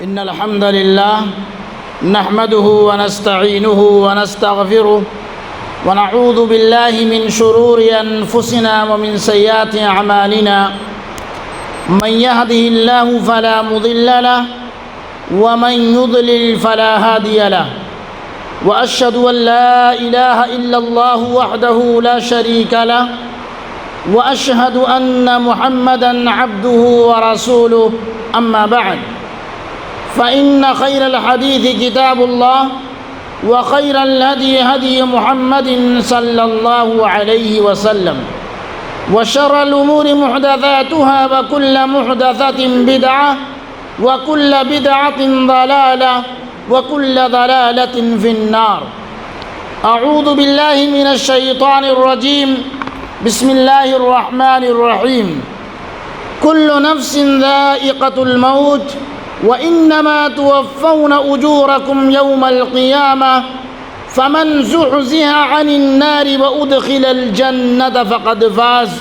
إن الحمد لله نحمده ونستعينه ونستغفره ونعوذ بالله من شرور أنفسنا ومن سيئات أعمالنا من يهده الله فلا مضل له ومن يضلل فلا هادي له وأشهد أن لا إله إلا الله وحده لا شريك له وأشهد أن محمدًا عبده ورسوله أما بعد فإن خير الحديث كتاب الله وخير الهدي هدي محمد صلى الله عليه وسلم وشر الأمور محدثاتها وكل محدثة بدعة وكل بدعة ضلالة وكل ضلالة في النار أعوذ بالله من الشيطان الرجيم بسم الله الرحمن الرحيم كل نفس ذائقة الموت وإنما توفون أجوركم يوم القيامة فمن زحزح عن النار وأدخل الجنة فقد فاز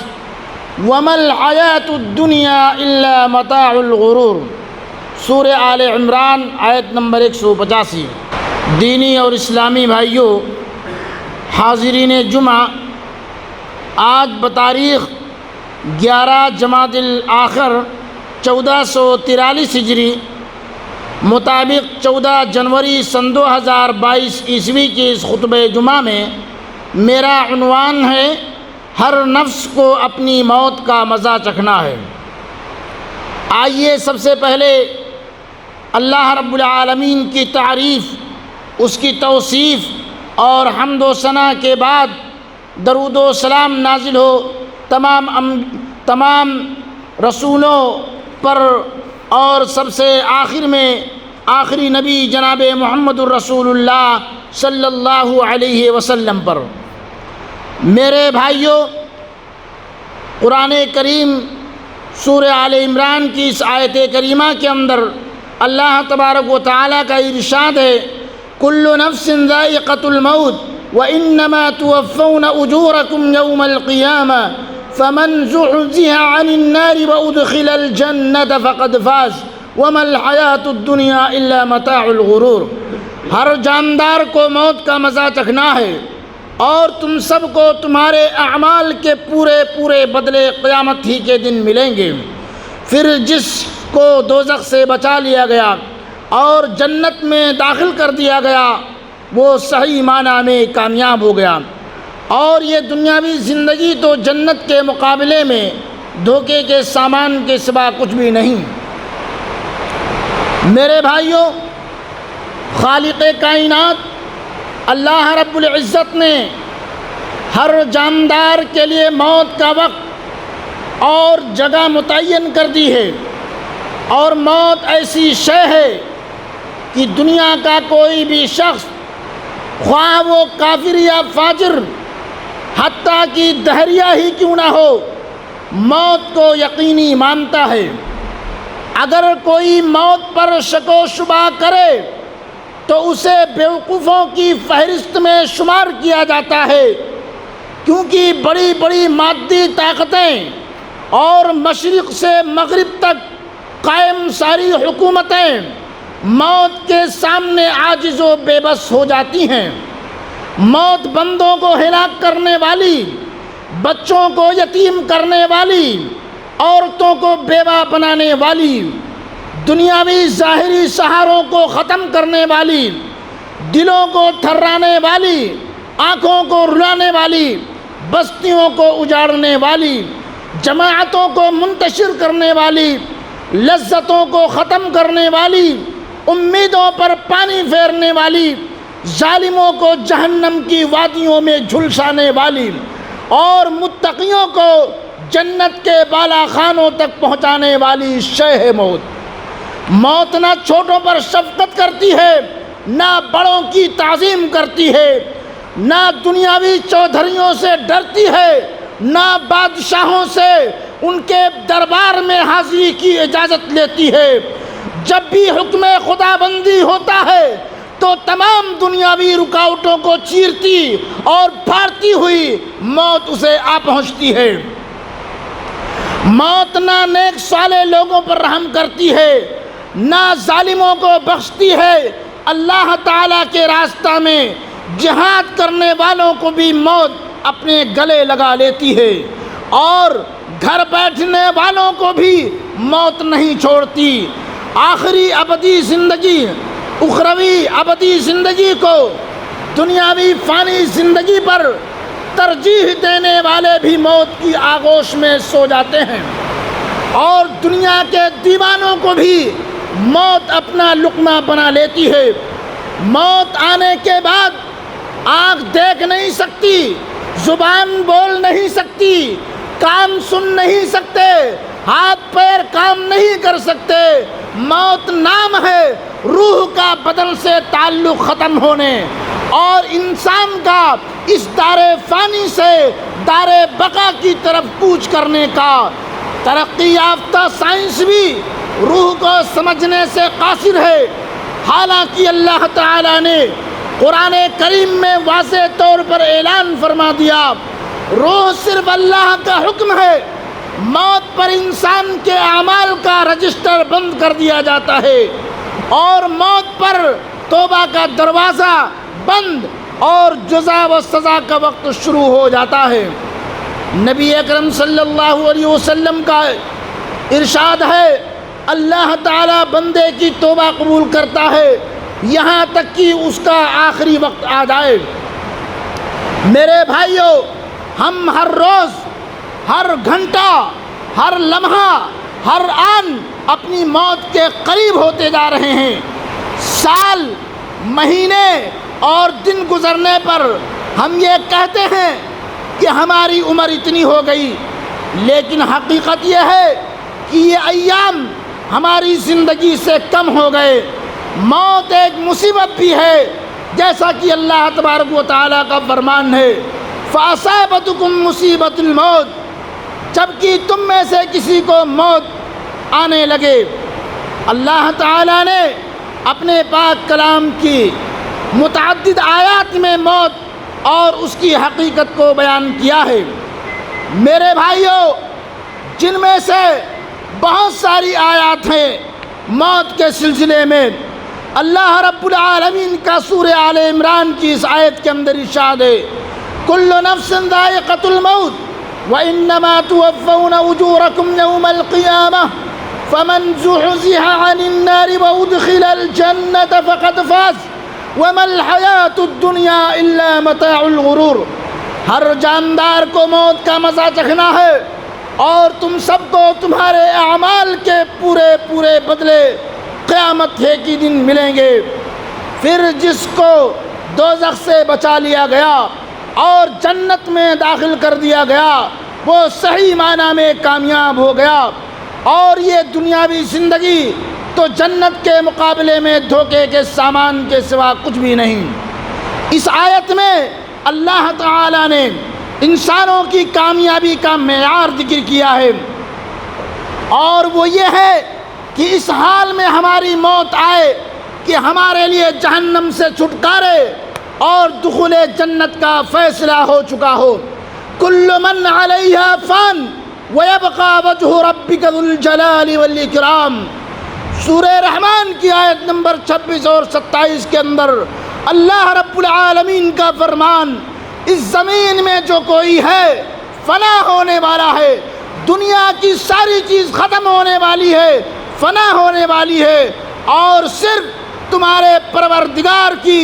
وما الحياة الدنيا إلا متاع الغرور۔ سورہ آل عمران آیت نمبر 185۔ دینی اور اسلامی بھائیوں، حاضرین جمعہ، آج بتاریخ 11 جمادی الآخر 1443 ہجری مطابق 14 جنوری سن 2022 عیسوی کی اس خطبہ جمعہ میں میرا عنوان ہے ہر نفس کو اپنی موت کا مزہ چکھنا ہے۔ آئیے سب سے پہلے اللہ رب العالمین کی تعریف، اس کی توصیف اور حمد و ثنا کے بعد درود و سلام نازل ہو تمام رسولوں پر اور سب سے آخر میں آخری نبی جناب محمد الرسول اللہ صلی اللہ علیہ وسلم پر۔ میرے بھائیوں، قرآن کریم سورہ آل عمران کی اس آیت کریمہ کے اندر اللہ تبارک و تعالیٰ کا ارشاد ہے کل نفس ذائقۃ الموت وانما توفون اجورکم یوم القیامہ فمن زحزح عن النار وادخل الجنة فقد فاز وما الحیاۃ الدنیا الا متاع الغرور۔ ہر جاندار کو موت کا مزہ چکھنا ہے اور تم سب کو تمہارے اعمال کے پورے بدلے قیامت ہی کے دن ملیں گے۔ پھر جس کو دوزخ سے بچا لیا گیا اور جنت میں داخل کر دیا گیا وہ صحیح معنی میں کامیاب ہو گیا، اور یہ دنیاوی زندگی تو جنت کے مقابلے میں دھوکے کے سامان کے سوا کچھ بھی نہیں۔ میرے بھائیوں، خالق کائنات اللہ رب العزت نے ہر جاندار کے لیے موت کا وقت اور جگہ متعین کر دی ہے، اور موت ایسی شے ہے کہ دنیا کا کوئی بھی شخص، خواہ وہ کافر یا فاجر، حتیٰ کہ دہریہ ہی کیوں نہ ہو، موت کو یقینی مانتا ہے۔ اگر کوئی موت پر شک و شبہ کرے تو اسے بیوقوفوں کی فہرست میں شمار کیا جاتا ہے، کیونکہ بڑی بڑی مادی طاقتیں اور مشرق سے مغرب تک قائم ساری حکومتیں موت کے سامنے عاجز و بے بس ہو جاتی ہیں۔ موت بندوں کو ہلاک کرنے والی، بچوں کو یتیم کرنے والی، عورتوں کو بیوہ بنانے والی، دنیاوی ظاہری سہاروں کو ختم کرنے والی، دلوں کو تھرانے والی، آنکھوں کو رلانے والی، بستیوں کو اجاڑنے والی، جماعتوں کو منتشر کرنے والی، لذتوں کو ختم کرنے والی، امیدوں پر پانی پھیرنے والی، ظالموں کو جہنم کی وادیوں میں جھلسانے والی، اور متقیوں کو جنت کے بالا خانوں تک پہنچانے والی شے ہے موت۔ موت نہ چھوٹوں پر شفقت کرتی ہے، نہ بڑوں کی تعظیم کرتی ہے، نہ دنیاوی چودھریوں سے ڈرتی ہے، نہ بادشاہوں سے ان کے دربار میں حاضری کی اجازت لیتی ہے۔ جب بھی حکم خدا بندی ہوتا ہے تو تمام دنیاوی رکاوٹوں کو چیرتی اور پھاڑتی ہوئی موت اسے آ پہنچتی ہے۔ موت نہ نیک صالح لوگوں پر رحم کرتی ہے، نہ ظالموں کو بخشتی ہے، اللہ تعالیٰ کے راستہ میں جہاد کرنے والوں کو بھی موت اپنے گلے لگا لیتی ہے، اور گھر بیٹھنے والوں کو بھی موت نہیں چھوڑتی۔ آخری ابدی زندگی، اخروی ابدی زندگی کو دنیاوی فانی زندگی پر ترجیح دینے والے بھی موت کی آغوش میں سو جاتے ہیں، اور دنیا کے دیوانوں کو بھی موت اپنا لقمہ بنا لیتی ہے۔ موت آنے کے بعد آنکھ دیکھ نہیں سکتی، زبان بول نہیں سکتی، کان سن نہیں سکتے، ہاتھ پیر کام نہیں کر سکتے۔ موت نام ہے روح کا بدن سے تعلق ختم ہونے، اور انسان کا اس دار فانی سے دار بقا کی طرف کوچ کرنے کا۔ ترقی یافتہ سائنس بھی روح کو سمجھنے سے قاصر ہے، حالانکہ اللہ تعالیٰ نے قرآن کریم میں واضح طور پر اعلان فرما دیا، روح صرف اللہ کا حکم ہے۔ موت پر انسان کے اعمال کا رجسٹر بند کر دیا جاتا ہے، اور موت پر توبہ کا دروازہ بند، اور جزا و سزا کا وقت شروع ہو جاتا ہے۔ نبی اکرم صلی اللہ علیہ وسلم کا ارشاد ہے، اللہ تعالیٰ بندے کی توبہ قبول کرتا ہے یہاں تک کہ اس کا آخری وقت آ جائے۔ میرے بھائیوں، ہم ہر روز، ہر گھنٹہ، ہر لمحہ، ہر آن اپنی موت کے قریب ہوتے جا رہے ہیں۔ سال، مہینے اور دن گزرنے پر ہم یہ کہتے ہیں کہ ہماری عمر اتنی ہو گئی، لیکن حقیقت یہ ہے کہ یہ ایام ہماری زندگی سے کم ہو گئے۔ موت ایک مصیبت بھی ہے، جیسا کہ اللہ تبارک و تعالیٰ کا فرمان ہے، فَأَصَابَتُكُم مُّصِيبَةُ الْمَوْتِ، جبکہ تم میں سے کسی کو موت آنے لگے۔ اللہ تعالیٰ نے اپنے پاک کلام کی متعدد آیات میں موت اور اس کی حقیقت کو بیان کیا ہے۔ میرے بھائیوں، جن میں سے بہت ساری آیات ہیں موت کے سلسلے میں، اللہ رب العالمین کا سورہ آل عمران کی اس آیت کے اندر ارشاد ہے، کل نفس ذائقۃ الموت وانما توفون اجورکم یوم القیامہ فمن زحزح عن النار وادخل الجنۃ فقد فاز وما الحیاۃ الدنیا الا متاع الغرور۔ ہر جاندار کو موت کا مزہ چکھنا ہے، اور تم سب کو تمہارے اعمال کے پورے پورے بدلے قیامت کے دن ملیں گے۔ پھر جس کو دوزخ سے بچا لیا گیا اور جنت میں داخل کر دیا گیا، وہ صحیح معنی میں کامیاب ہو گیا، اور یہ دنیاوی زندگی تو جنت کے مقابلے میں دھوکے کے سامان کے سوا کچھ بھی نہیں۔ اس آیت میں اللہ تعالیٰ نے انسانوں کی کامیابی کا معیار ذکر کیا ہے، اور وہ یہ ہے کہ اس حال میں ہماری موت آئے کہ ہمارے لیے جہنم سے چھٹکارے اور دخول جنت کا فیصلہ ہو چکا ہو۔ کل من علیہا فان ویبقى وجہ ربک ذو الجلال والاکرام۔ سورہ رحمان کی آیت نمبر 26 اور 27 کے اندر اللہ رب العالمین کا فرمان، اس زمین میں جو کوئی ہے فنا ہونے والا ہے، دنیا کی ساری چیز ختم ہونے والی ہے، فنا ہونے والی ہے، اور صرف تمہارے پروردگار کی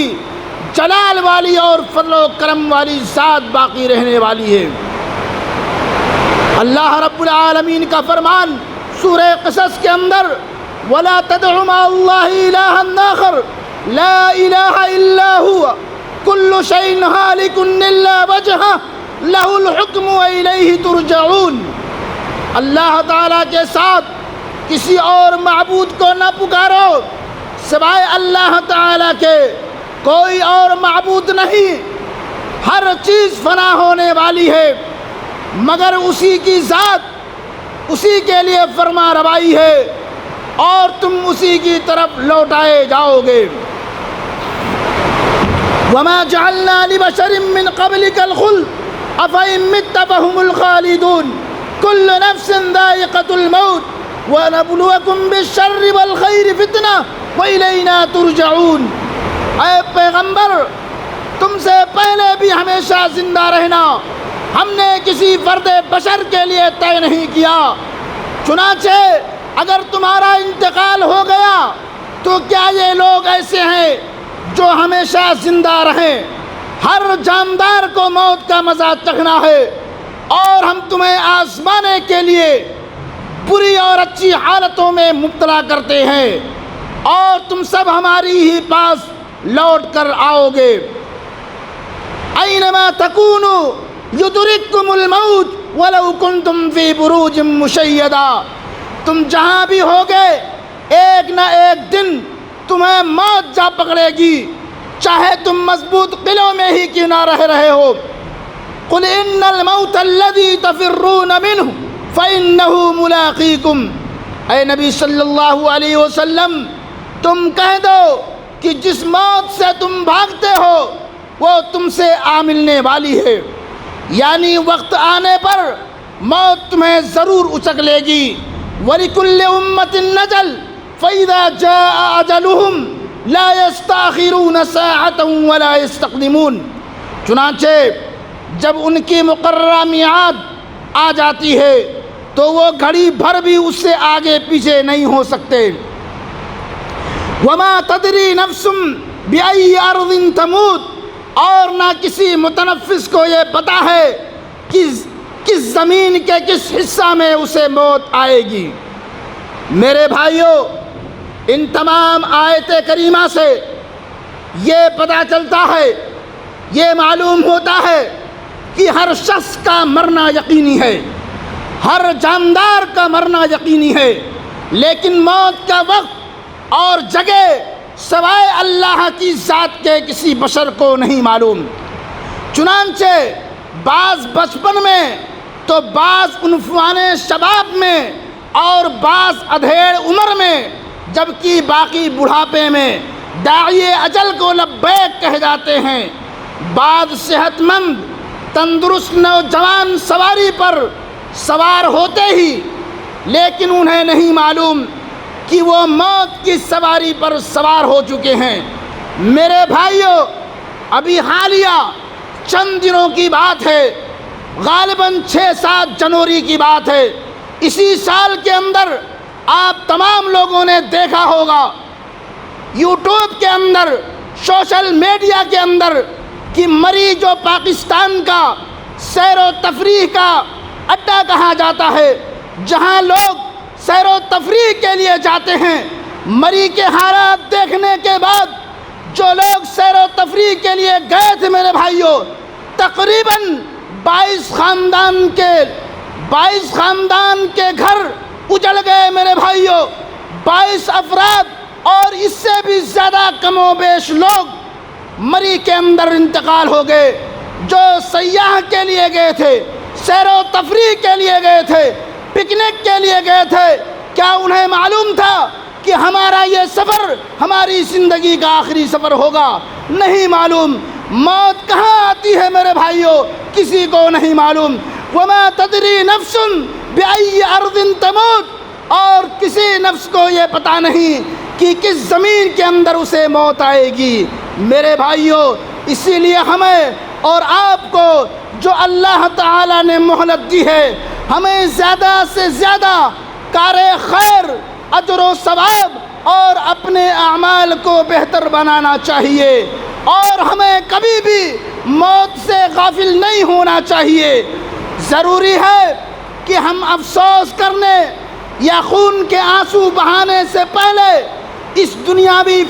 جلال والی اور فضل و کرم والی ذات باقی رہنے والی ہے۔ اللہ رب العالمین کا فرمان سورہ قصص کے اندر، وَلَا تَدْعُ مَعَ اللَّهِ إِلَٰهًا آخَرَ لَا إِلَٰهَ إِلَّا هُوَ كُلُّ شَيْءٍ هَالِكٌ إِلَّا وَجْهَهُ لَهُ الْحُكْمُ وَإِلَيْهِ تُرْجَعُونَ۔ اللہ تعالیٰ کے ساتھ کسی اور معبود کو نہ پکارو، سوائے اللہ تعالیٰ کے کوئی اور معبود نہیں۔ ہر چیز فنا ہونے والی ہے، مگر اسی کی ذات، اسی کے لیے فرما روائی ہے، اور تم اسی کی طرف لوٹائے جاؤ گے۔ وَمَا جَعَلْنَا لِبَشَرٍ مِّن قَبْلِكَ الْخُلْدَ أَفَإِن مِّتَّ فَهُمُ الْخَالِدُونَ كُلُّ نَفْسٍ ذَائِقَةُ الْمَوْتِ وَنَبْلُوَكُمْ بِالشَّرِّ وَالْخَيْرِ فِتْنَةً وَإِلَيْنَا تُرْجَعُونَ۔ اے پیغمبر، تم سے پہلے بھی ہمیشہ زندہ رہنا ہم نے کسی فرد بشر کے لیے طے نہیں کیا، چنانچہ اگر تمہارا انتقال ہو گیا تو کیا یہ لوگ ایسے ہیں جو ہمیشہ زندہ رہیں؟ ہر جاندار کو موت کا مزہ چکھنا ہے، اور ہم تمہیں آزمانے کے لیے بری اور اچھی حالتوں میں مبتلا کرتے ہیں، اور تم سب ہماری ہی پاس لوٹ کر آؤ گے۔ اینما تکونوا یدرککم الموت ولو کنتم فی بروج مشیدہ۔ تم جہاں بھی ہوگے ایک نہ ایک دن تمہیں موت جا پکڑے گی، چاہے تم مضبوط قلعوں میں ہی کیوں نہ رہ رہے ہو۔ قل ان الموت الذی تفرون منہ فإنہ ملاقیکم۔ اے نبی صلی اللہ علیہ وسلم، تم کہہ دو کہ جس موت سے تم بھاگتے ہو وہ تم سے آ ملنے والی ہے، یعنی وقت آنے پر موت تمہیں ضرور اچک لے گی۔ وَلِكُلِّ أُمَّةٍ نَجَلٌ فَإِذَا جَاءَ أَجَلُهُمْ لَا يَسْتَأْخِرُونَ سَاعَةً وَلَا يَسْتَقْدِمُونَ۔ چنانچہ جب ان کی مقررہ میعاد آ جاتی ہے تو وہ گھڑی بھر بھی اس سے آگے پیچھے نہیں ہو سکتے۔ وَمَا تَدْرِي نَفْسٌ بِأَيِّ أَرْضٍ تَمُوتُ۔ اور نہ کسی متنفس کو یہ پتہ ہے کہ کس زمین کے کس حصہ میں اسے موت آئے گی۔ میرے بھائیوں، ان تمام آیت کریمہ سے یہ پتہ چلتا ہے، یہ معلوم ہوتا ہے کہ ہر شخص کا مرنا یقینی ہے، ہر جاندار کا مرنا یقینی ہے، لیکن موت کا وقت اور جگہ سوائے اللہ کی ذات کے کسی بشر کو نہیں معلوم۔ چنانچہ بعض بچپن میں تو بعض عنفوان شباب میں اور بعض ادھیڑ عمر میں، جبکہ باقی بڑھاپے میں داعی اجل کو لبیک کہہ جاتے ہیں۔ بعض صحت مند تندرست نوجوان سواری پر سوار ہوتے ہی، لیکن انہیں نہیں معلوم کہ وہ موت کی سواری پر سوار ہو چکے ہیں۔ میرے بھائیوں، ابھی حالیہ چند دنوں کی بات ہے، غالباً 6-7 جنوری کی بات ہے، اسی سال کے اندر آپ تمام لوگوں نے دیکھا ہوگا یوٹیوب کے اندر، سوشل میڈیا کے اندر، کہ مری جو پاکستان کا سیر و تفریح کا اڈا کہا جاتا ہے، جہاں لوگ سیر و تفریح کے لیے جاتے ہیں، مری کے حالات دیکھنے کے بعد جو لوگ سیر و تفریح کے لیے گئے تھے میرے بھائیوں، تقریباً 22 خاندان کے گھر اجڑ گئے میرے بھائیوں، 22 افراد اور اس سے بھی زیادہ کم و بیش لوگ مری کے اندر انتقال ہو گئے۔ جو سیاح کے لیے گئے تھے، سیر و تفریح کے لیے گئے تھے، پکنک کے لیے گئے تھے، کیا انہیں معلوم تھا کہ ہمارا یہ سفر ہماری زندگی کا آخری سفر ہوگا؟ نہیں معلوم۔ موت کہاں آتی ہے میرے بھائیوں، کسی کو نہیں معلوم۔ وَمَا تَدْرِي نَفْسٌ بِأَيِّ أَرْضٍ تَمُوتُ۔ اور کسی نفس کو یہ پتہ نہیں کہ کس زمین کے اندر اسے موت آئے گی۔ میرے بھائیوں، اسی لیے ہمیں اور آپ کو جو اللہ تعالیٰ نے مہلت دی ہے، ہمیں زیادہ سے زیادہ کار خیر، اجر و ثواب اور اپنے اعمال کو بہتر بنانا چاہیے، اور ہمیں کبھی بھی موت سے غافل نہیں ہونا چاہیے۔ ضروری ہے کہ ہم افسوس کرنے یا خون کے آنسو بہانے سے پہلے اس دنیاوی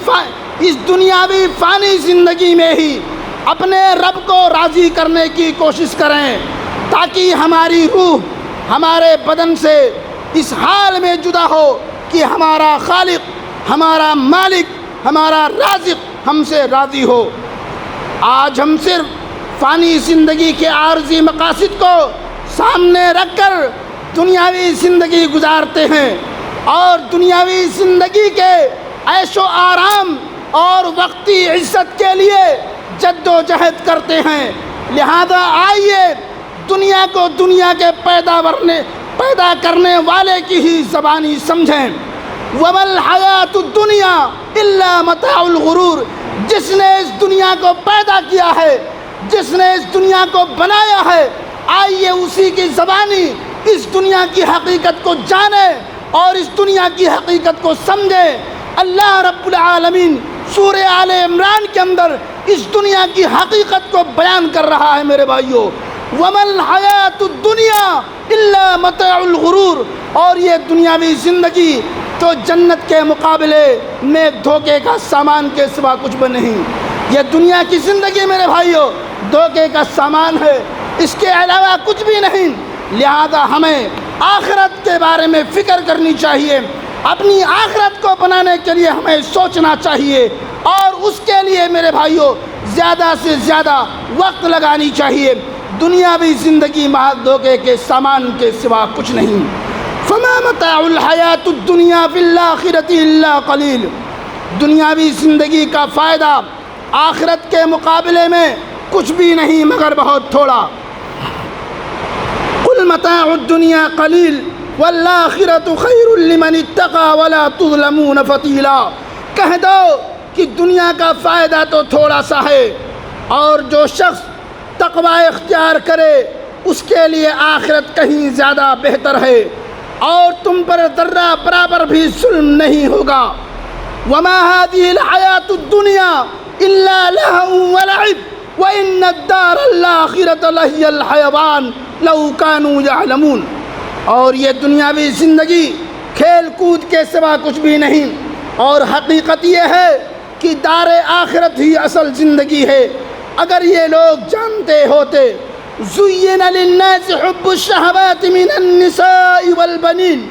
فانی زندگی میں ہی اپنے رب کو راضی کرنے کی کوشش کریں، تاکہ ہماری روح ہمارے بدن سے اس حال میں جدا ہو کہ ہمارا خالق، ہمارا مالک، ہمارا رازق ہم سے راضی ہو۔ آج ہم صرف فانی زندگی کے عارضی مقاصد کو سامنے رکھ کر دنیاوی زندگی گزارتے ہیں، اور دنیاوی زندگی کے عیش و آرام اور وقتی عزت کے لیے جد و جہد کرتے ہیں۔ لہذا آئیے دنیا کو دنیا کے پیدا کرنے والے کی ہی زبانی سمجھیں۔ وَمَا الْحَيَاةُ الدُّنْيَا إِلَّا مَتَاعُ الْغُرُورِ، جس نے اس دنیا کو پیدا کیا ہے، جس نے اس دنیا کو بنایا ہے، آئیے اسی کی زبانی اس دنیا کی حقیقت کو جانے اور اس دنیا کی حقیقت کو سمجھے۔ اللہ رب العالمین سورہ آل عمران کے اندر اس دنیا کی حقیقت کو بیان کر رہا ہے میرے بھائیوں۔ وَمَا الْحَيَاةُ الدُّنْيَا إِلَّا مَتَاعُ الْغُرُورِ، اور یہ دنیاوی زندگی تو جنت کے مقابلے میں دھوکے کا سامان کے سوا کچھ بھی نہیں۔ یہ دنیا کی زندگی میرے بھائیوں دھوکے کا سامان ہے، اس کے علاوہ کچھ بھی نہیں۔ لہذا ہمیں آخرت کے بارے میں فکر کرنی چاہیے، اپنی آخرت کو بنانے کے لیے ہمیں سوچنا چاہیے، اور اس کے لیے میرے بھائیوں زیادہ سے زیادہ وقت لگانی چاہیے۔ دنیاوی زندگی محض دھوکے کے سامان کے سوا کچھ نہیں۔ فما متاع الحیات الدنیا فی الآخرۃ الا قلیل، دنیاوی زندگی کا فائدہ آخرت کے مقابلے میں کچھ بھی نہیں مگر بہت تھوڑا۔ قل متاع الدنیا قلیل والآخرۃ خیر لمن اتقى ولا تظلمون فتیلا، کہہ دو کہ دنیا کا فائدہ تو تھوڑا سا ہے، اور جو شخص تقوی اختیار کرے اس کے لیے آخرت کہیں زیادہ بہتر ہے، اور تم پر ذرہ برابر بھی ظلم نہیں ہوگا۔ وما هذه الحیات الدنیا الا لہو ولعب وان الدار الآخرۃ لہی الحیوان لو کانوا یعلمون، اور یہ دنیاوی زندگی کھیل کود کے سوا کچھ بھی نہیں، اور حقیقت یہ ہے کہ دار آخرت ہی اصل زندگی ہے اگر یہ لوگ جانتے ہوتے۔ زین للناس حب الشہوات من النساء والبنین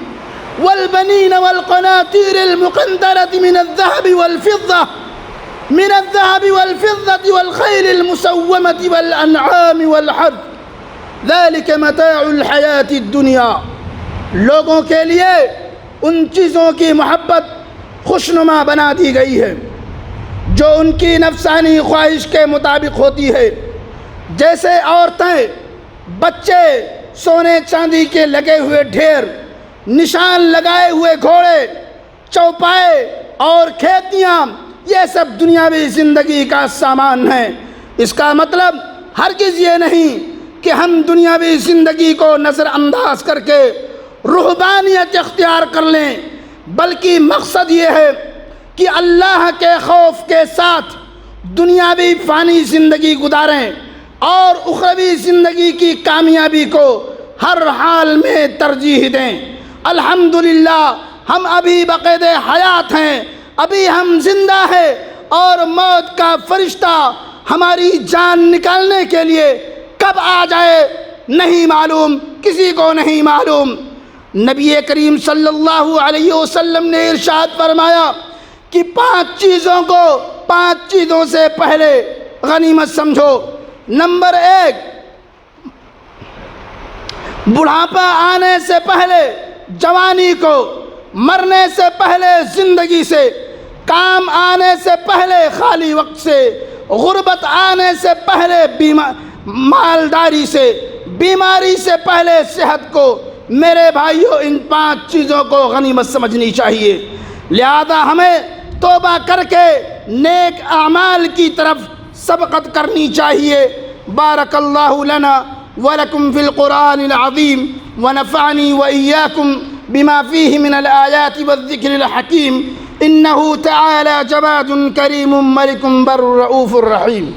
والقناطیر المقنطرة من الذهب والفضة والخيل المسومة والأنعام والحرث ذلك متاع الحیات الدنیا، لوگوں کے لیے ان چیزوں کی محبت خوشنما بنا دی گئی ہے جو ان کی نفسانی خواہش کے مطابق ہوتی ہے، جیسے عورتیں، بچے، سونے چاندی کے لگے ہوئے ڈھیر، نشان لگائے ہوئے گھوڑے، چوپائے اور کھیتیاں، یہ سب دنیاوی زندگی کا سامان ہیں۔ اس کا مطلب ہرگز یہ نہیں کہ ہم دنیاوی زندگی کو نظر انداز کر کے رہبانیت اختیار کر لیں، بلکہ مقصد یہ ہے کہ اللہ کے خوف کے ساتھ دنیاوی فانی زندگی گزاریں اور اخروی زندگی کی کامیابی کو ہر حال میں ترجیح دیں۔ الحمدللہ ہم ابھی بقید حیات ہیں، ابھی ہم زندہ ہیں، اور موت کا فرشتہ ہماری جان نکالنے کے لیے کب آ جائے نہیں معلوم، کسی کو نہیں معلوم۔ نبی کریم صلی اللہ علیہ وسلم نے ارشاد فرمایا کہ 5 چیزوں کو 5 چیزوں سے پہلے غنیمت سمجھو۔ نمبر 1، بڑھاپا آنے سے پہلے جوانی کو، مرنے سے پہلے زندگی سے، کام آنے سے پہلے خالی وقت سے، غربت آنے سے پہلے مالداری سے، بیماری سے پہلے صحت کو۔ میرے بھائیوں ان 5 چیزوں کو غنیمت سمجھنی چاہیے، لہذا ہمیں توبہ کر کے نیک اعمال کی طرف سبقت کرنی چاہیے۔ بارک اللہ لنا ولکم فی القرآن العظیم ونفعنی وإیاکم بما فیہ من الآیات والذکر الحکیم، انہ تعالی جواد کریم ملک بر رؤوف الرحیم۔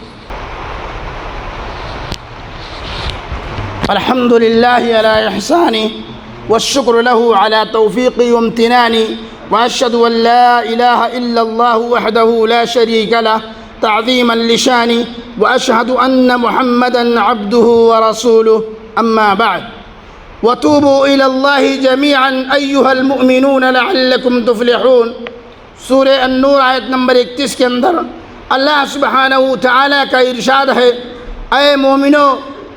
الحمد للہ علی احسانہ والشکر له على توفیقی وامتنانی، واشهد ان لا الہ الا اللہ وحدہ لا شریک له تعظیما لشانہ، واشهد ان محمدا عبدہ ورسولہ، اما بعد، وتوبوا الى اللہ جميعا ایها المؤمنون لعلکم تفلحون۔ سورہ النور آیت نمبر 31 کے اندر اللہ سبحانہ تعالیٰ کا ارشاد ہے، اے مومنو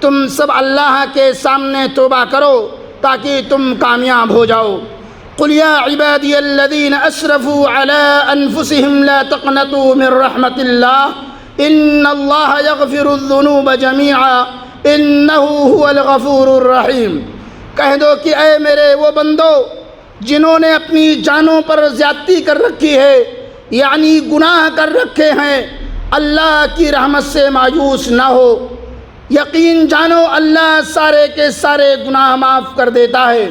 تم سب اللہ کے سامنے توبہ کرو تاکہ تم کامیاب ہو جاؤ۔ قل یا عبادی الذین اسرفوا علی انفسہم لا تقنطوا من رحمت اللہ ان اللہ یغفر الذنوب جمیعا انہ هو الغفور الرحیم۔ کہہ دو کہ اے میرے وہ بندو جنہوں نے اپنی جانوں پر زیادتی کر رکھی ہے، یعنی گناہ کر رکھے ہیں، اللہ کی رحمت سے مایوس نہ ہو، یقین جانو اللہ سارے کے سارے گناہ معاف کر دیتا ہے،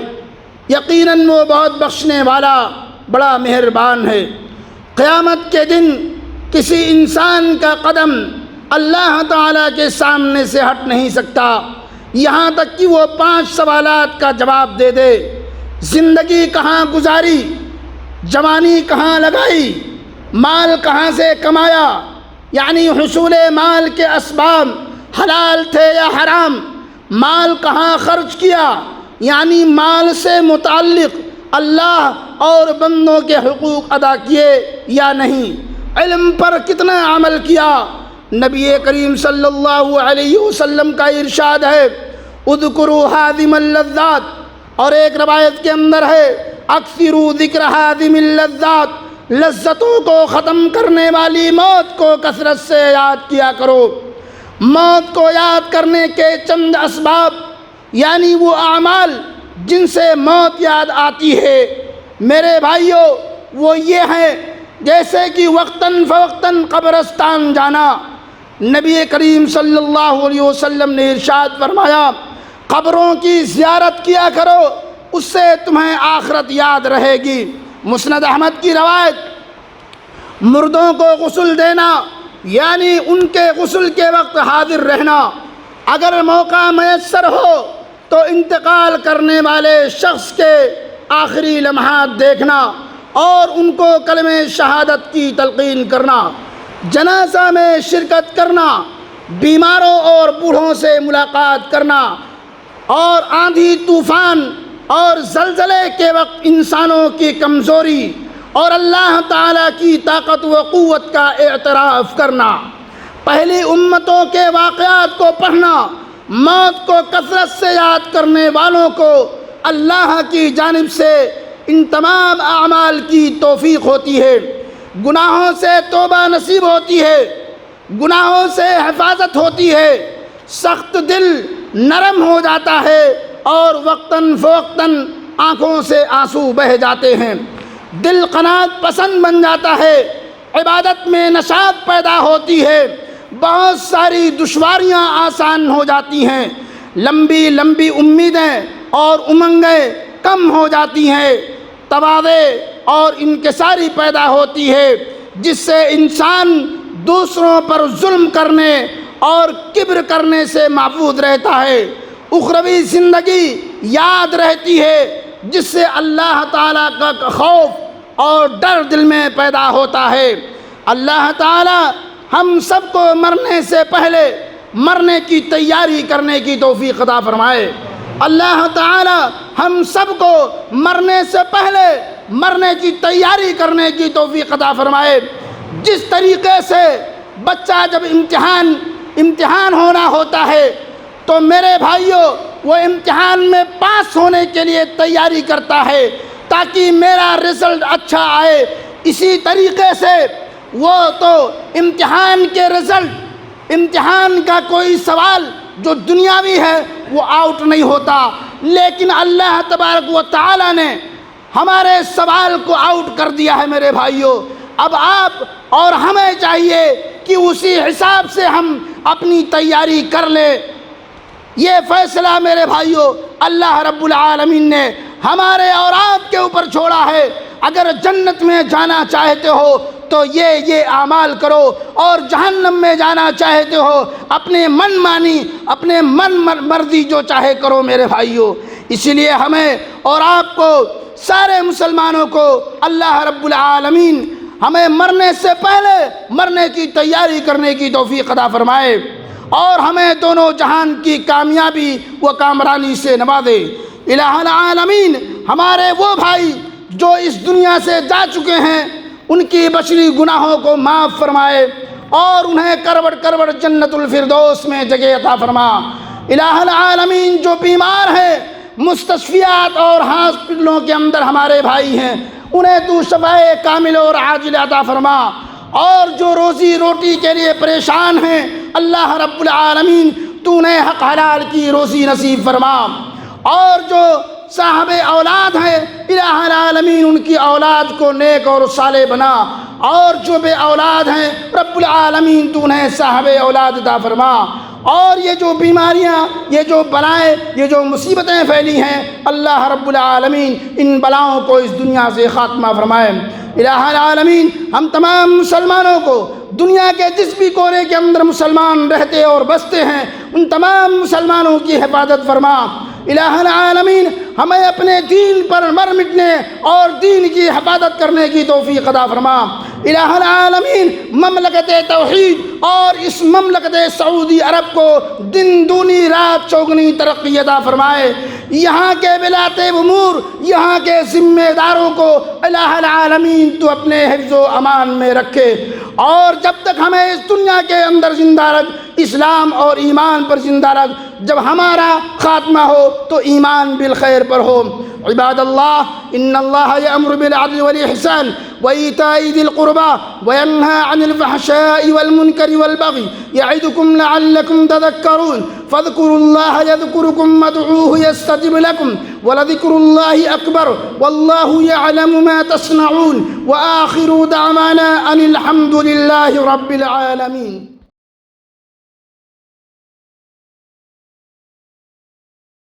یقیناً وہ بہت بخشنے والا بڑا مہربان ہے۔ قیامت کے دن کسی انسان کا قدم اللہ تعالیٰ کے سامنے سے ہٹ نہیں سکتا یہاں تک کہ وہ 5 سوالات کا جواب دے دے۔ زندگی کہاں گزاری، جوانی کہاں لگائی، مال کہاں سے کمایا، یعنی حصول مال کے اسباب حلال تھے یا حرام، مال کہاں خرچ کیا، یعنی مال سے متعلق اللہ اور بندوں کے حقوق ادا کیے یا نہیں، علم پر کتنا عمل کیا۔ نبی کریم صلی اللہ علیہ وسلم کا ارشاد ہے اذکروا ہادم اللذات، اور ایک روایت کے اندر ہے اکثروا ذکر ہادم اللذات، لذتوں کو ختم کرنے والی موت کو کثرت سے یاد کیا کرو۔ موت کو یاد کرنے کے چند اسباب، یعنی وہ اعمال جن سے موت یاد آتی ہے میرے بھائیوں، وہ یہ ہیں جیسے کہ وقتاً فوقتاً قبرستان جانا۔ نبی کریم صلی اللہ علیہ وسلم نے ارشاد فرمایا قبروں کی زیارت کیا کرو، اس سے تمہیں آخرت یاد رہے گی۔ مسند احمد کی روایت، مردوں کو غسل دینا یعنی ان کے غسل کے وقت حاضر رہنا، اگر موقع میسر ہو تو انتقال کرنے والے شخص کے آخری لمحات دیکھنا اور ان کو کلمہ شہادت کی تلقین کرنا، جنازہ میں شرکت کرنا، بیماروں اور بوڑھوں سے ملاقات کرنا، اور آندھی طوفان اور زلزلے کے وقت انسانوں کی کمزوری اور اللہ تعالیٰ کی طاقت و قوت کا اعتراف کرنا، پہلی امتوں کے واقعات کو پڑھنا، موت کو کثرت سے یاد کرنے والوں کو اللہ کی جانب سے ان تمام اعمال کی توفیق ہوتی ہے، گناہوں سے توبہ نصیب ہوتی ہے، گناہوں سے حفاظت ہوتی ہے، سخت دل نرم ہو جاتا ہے اور وقتاً فوقتاً آنکھوں سے آنسو بہہ جاتے ہیں، دل قناعت پسند بن جاتا ہے، عبادت میں نشاط پیدا ہوتی ہے، بہت ساری دشواریاں آسان ہو جاتی ہیں، لمبی لمبی امیدیں اور امنگیں کم ہو جاتی ہیں، تواضع اور انکساری پیدا ہوتی ہے جس سے انسان دوسروں پر ظلم کرنے اور کبر کرنے سے محفوظ رہتا ہے، اخروی زندگی یاد رہتی ہے جس سے اللہ تعالیٰ کا خوف اور ڈر دل میں پیدا ہوتا ہے۔ اللہ تعالیٰ ہم سب کو مرنے سے پہلے مرنے کی تیاری کرنے کی توفیق عطا فرمائے۔ اللہ تعالی ہم سب کو مرنے سے پہلے مرنے کی تیاری کرنے کی توفیق عطا فرمائے۔ جس طریقے سے بچہ جب امتحان ہونا ہوتا ہے تو میرے بھائیوں وہ امتحان میں پاس ہونے کے لیے تیاری کرتا ہے تاکہ میرا رزلٹ اچھا آئے، اسی طریقے سے وہ تو امتحان کے رزلٹ، امتحان کا کوئی سوال جو دنیاوی ہے وہ آؤٹ نہیں ہوتا، لیکن اللہ تبارک و تعالی نے ہمارے سوال کو آؤٹ کر دیا ہے میرے بھائیوں۔ اب آپ اور ہمیں چاہیے کہ اسی حساب سے ہم اپنی تیاری کر لیں۔ یہ فیصلہ میرے بھائیوں اللہ رب العالمین نے ہمارے اور آپ کے اوپر چھوڑا ہے۔ اگر جنت میں جانا چاہتے ہو تو یہ اعمال کرو، اور جہنم میں جانا چاہتے ہو اپنے من مانی، اپنے من مرضی جو چاہے کرو میرے بھائیوں۔ اسی لیے ہمیں اور آپ کو، سارے مسلمانوں کو اللہ رب العالمین ہمیں مرنے سے پہلے مرنے کی تیاری کرنے کی توفیق عطا فرمائے، اور ہمیں دونوں جہان کی کامیابی و کامرانی سے نوازے۔ الہ العالمین ہمارے وہ بھائی جو اس دنیا سے جا چکے ہیں ان کی بشری گناہوں کو معاف فرمائے اور انہیں کروڑ کروڑ جنت الفردوس میں جگہ عطا فرما۔ الہ العالمین جو بیمار ہیں، مستشفیات اور ہاسپٹلوں کے اندر ہمارے بھائی ہیں، انہیں تو شفائے کامل اور عاجل عطا فرما، اور جو روزی روٹی کے لیے پریشان ہیں اللہ رب العالمین تو انہیں حق حلال کی روزی نصیب فرما، اور جو صاحب اولاد ہیں الہ العالمین ان کی اولاد کو نیک اور صالح بنا، اور جو بے اولاد ہیں رب العالمین تو انہیں صاحب اولاد عطا فرما، اور یہ جو بیماریاں، یہ جو بلائیں، یہ جو مصیبتیں پھیلی ہیں اللہ رب العالمین ان بلاؤں کو اس دنیا سے خاتمہ فرمائے۔ الہ العالمین ہم تمام مسلمانوں کو دنیا کے جس بھی کونے کے اندر مسلمان رہتے اور بستے ہیں ان تمام مسلمانوں کی حفاظت فرما۔ الہ العالمین ہمیں اپنے دین پر مر مٹنے اور دین کی حفاظت کرنے کی توفیق عطا فرما۔ الہ العالمین مملکت توحید اور اس مملکت سعودی عرب کو دن دونی رات چوگنی ترقی عطا فرمائے۔ یہاں کے ولایت امور، یہاں کے ذمہ داروں کو الہ العالمین تو اپنے حفظ و امان میں رکھے، اور جب تک ہمیں اس دنیا کے اندر زندہ رکھ، اسلام اور ایمان پر زندہ رکھ، جب ہمارا خاتمہ ہو تو ایمان بالخیر پر ہو۔ عباد اللہ ان اللہ یأمر بالعدل والإحسان وإيتاء ذي القربى وينهى عن الفحشاء والمنكر والبغي يعظكم لعلكم تذكرون فاذكروا الله يذكركم وادعوه يستجب لكم ولذكر الله أكبر والله يعلم ما تصنعون وآخر دعوانا أن الحمد لله رب العالمين۔